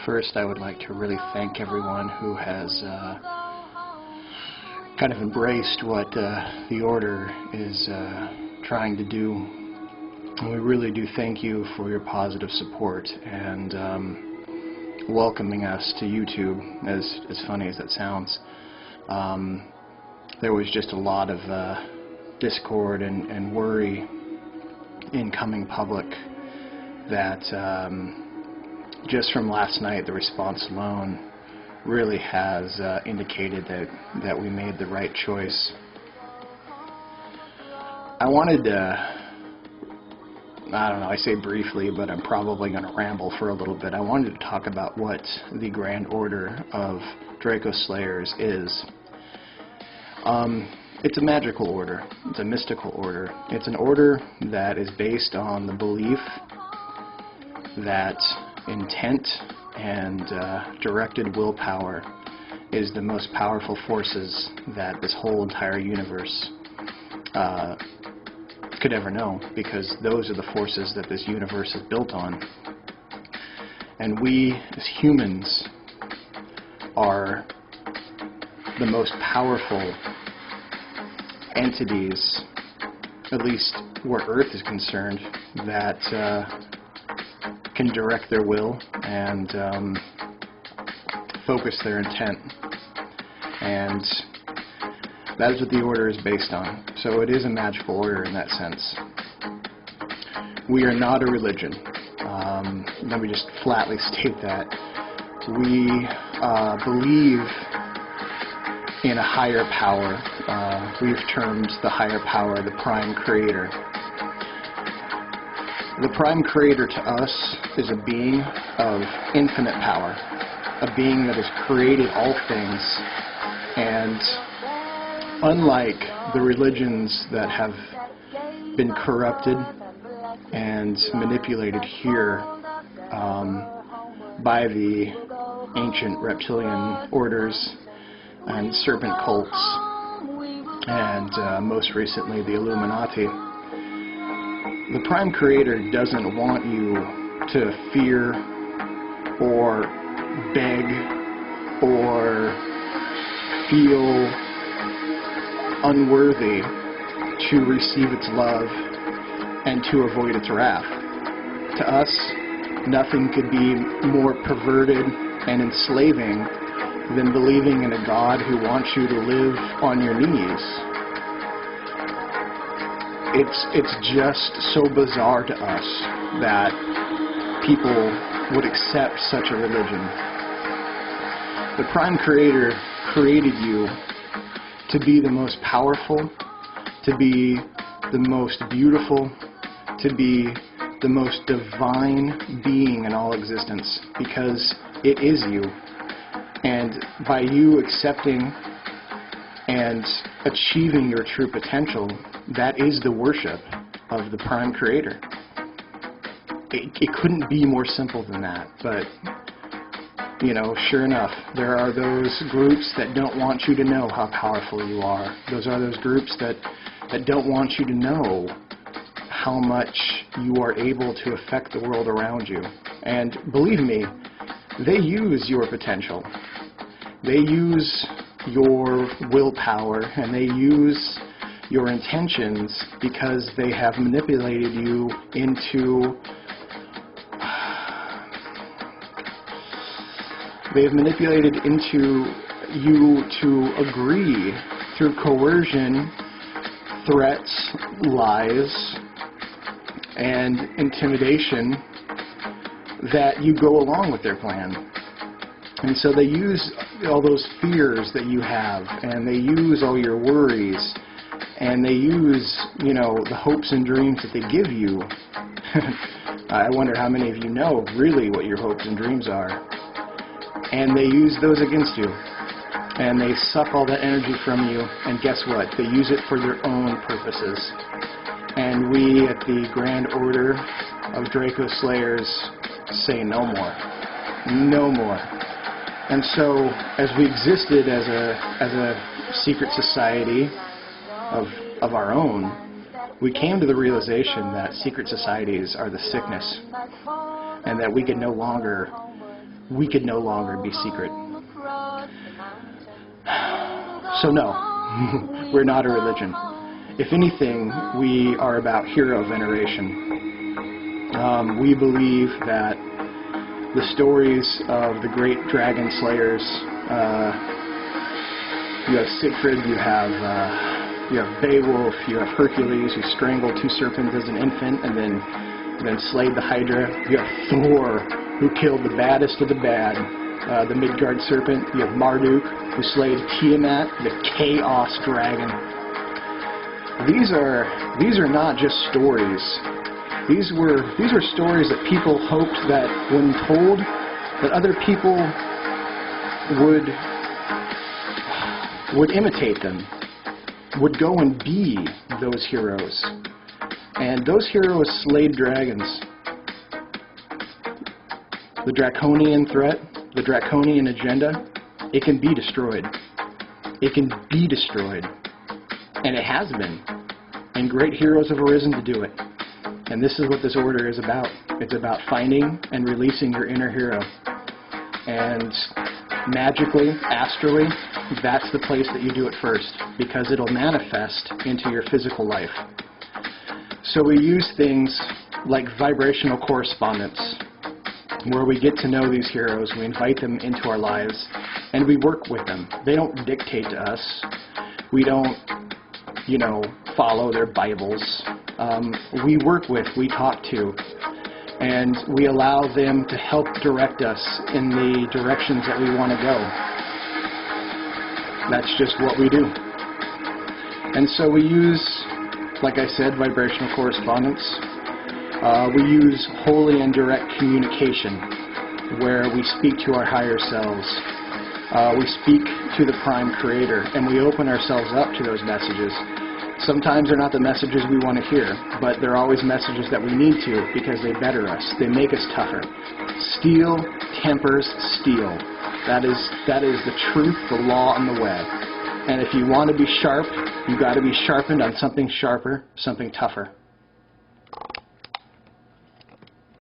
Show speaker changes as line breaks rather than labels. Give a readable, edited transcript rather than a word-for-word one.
First I would like to really thank everyone who has kind of embraced what the Order is trying to do. And we really do thank you for your positive support and welcoming us to YouTube, as funny as that sounds. There was just a lot of discord and worry in coming public that just from last night, the response alone really has indicated that we made the right choice. I wanted to, I don't know, I say briefly, but I'm probably going to ramble for a little bit. I wanted to talk about what the Grand Order of Draco Slayers is. It's a magical order. It's a mystical order. It's an order that is based on the belief that intent and directed willpower is the most powerful forces that this whole entire universe could ever know, because those are the forces that this universe is built on. And we, as humans, are the most powerful entities, at least where Earth is concerned, that can direct their will and focus their intent. And that is what the Order is based on. So it is a magical order in that sense. We are not a religion. Let me just flatly state that. We believe in a higher power. We've termed the higher power the Prime Creator. The Prime Creator to us is a being of infinite power, a being that has created all things, and unlike the religions that have been corrupted and manipulated here by the ancient reptilian orders and serpent cults, and most recently the Illuminati, the Prime Creator doesn't want you to fear or beg or feel unworthy to receive its love and to avoid its wrath. To us, nothing could be more perverted and enslaving than believing in a God who wants you to live on your knees. It's just so bizarre to us that people would accept such a religion. The Prime Creator created you to be the most powerful, to be the most beautiful, to be the most divine being in all existence, because it is you. And by you accepting and achieving your true potential, that is the worship of the Prime Creator. It couldn't be more simple than that, but sure enough, there are those groups that don't want you to know how powerful you are. Those are those groups that don't want you to know how much you are able to affect the world around you. And believe me, they use your potential. They use your willpower, and they use your intentions because they have manipulated you into you to agree through coercion, threats, lies, and intimidation that you go along with their plan. And so they use all those fears that you have, and they use all your worries, and they use, the hopes and dreams that they give you. I wonder how many of you know really what your hopes and dreams are. And they use those against you. And they suck all that energy from you, and guess what? They use it for their own purposes. And we at the Grand Order of Draco Slayers say no more. No more. And so, as we existed as a secret society of our own, we came to the realization that secret societies are the sickness, and that we can no longer we could no longer be secret. So no, we're not a religion. If anything, we are about hero veneration. We believe that the stories of the great dragon slayers, you have Siegfried, you have Beowulf, you have Hercules, who strangled 2 serpents as an infant and then slayed the Hydra. You have Thor, who killed the baddest of the bad, the Midgard serpent. You have Marduk, who slayed Tiamat, the chaos dragon. These are not just stories. These were stories that people hoped that when told, that other people would imitate them, would go and be those heroes. And those heroes slayed dragons. The draconian threat, the draconian agenda, it can be destroyed. It can be destroyed. And it has been. And great heroes have arisen to do it. And this is what this order is about. It's about finding and releasing your inner hero. And magically, astrally, that's the place that you do it first, because it'll manifest into your physical life. So we use things like vibrational correspondence, where we get to know these heroes, we invite them into our lives, and we work with them. They don't dictate to us. We don't, follow their Bibles. We work with, we talk to, and we allow them to help direct us in the directions that we want to go. That's just what we do. And so we use, like I said, vibrational correspondence. We use holy and direct communication, where we speak to our higher selves. We speak to the Prime Creator, and we open ourselves up to those messages. Sometimes they're not the messages we want to hear, but they're always messages that we need to, because they better us. They make us tougher. Steel tempers steel. That is the truth, the law, and the way. And if you want to be sharp, you've got to be sharpened on something sharper, something tougher.